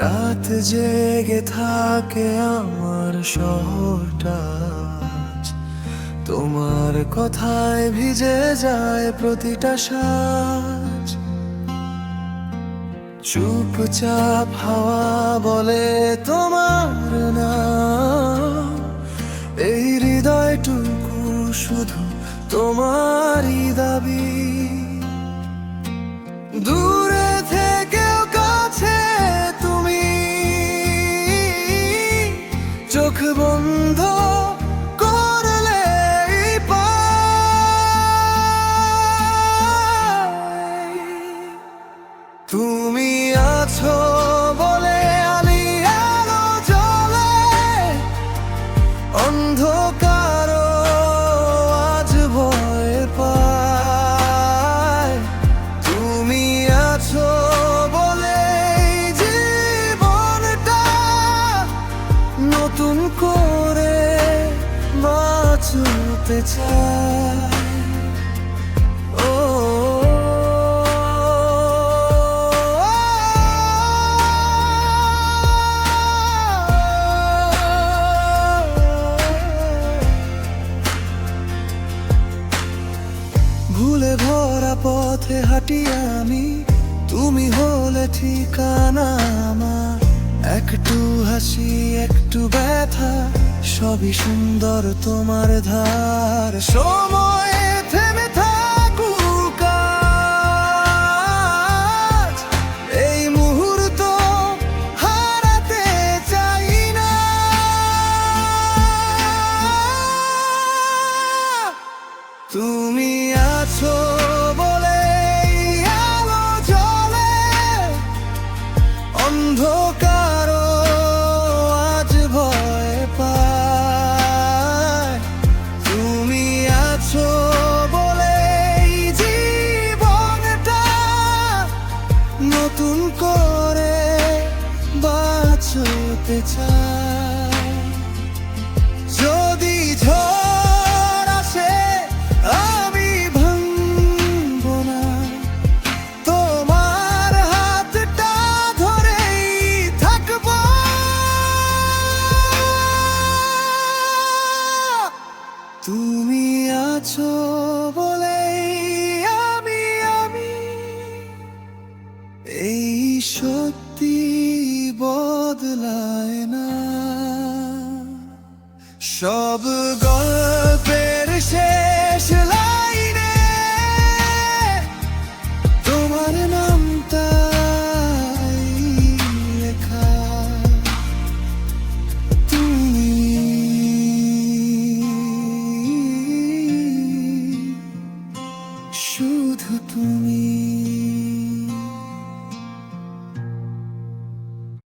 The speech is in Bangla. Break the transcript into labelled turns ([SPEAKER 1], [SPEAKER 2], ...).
[SPEAKER 1] রাত জেগে থাকে আমার শহরটা, তোমার কথায় ভিজে যায় প্রতিটা সাজ। চুপচাপ হাওয়া বলে তোমার নাম, এই হৃদয়টুকু শুধু তোমারই দাবি। দূরে থেকেও কাছে তুমি, চোখ বন্ধ করলে পাই। তুমি আছো বলে আমি আলো জ্বলে, অন্ধকার আজ ভয় পায়। তুমি আছো বলে জীবনটা নতুন করে বাঁচতে চায়। ভুলে ভরা পথে হাঁটি আমি, তুমি হলে ঠিকানা আমার। একটু হাসি একটু ব্যথা, সবই সুন্দর তোমার ধার। সময় থেমে থাকুক আজ, এই মুহূর্ত হারাতে চাই না। তুমি আছো বলে আলো জ্বলে, অন্ধকার আজ ভয় পায়। তুমি আছো বলে জীবনটা নতুন করে বাঁচতে চায়। যদি ঝড় আসে আমি ভাঙবো না, তোমার হাতটা ধরেই থাকবো। তুমি আছো বলে আমি এই সত্যি বদলায় না। সব গল্পের শেষ লাইনে তোমার নামটাই লেখা। তুমি শুধু তুমি।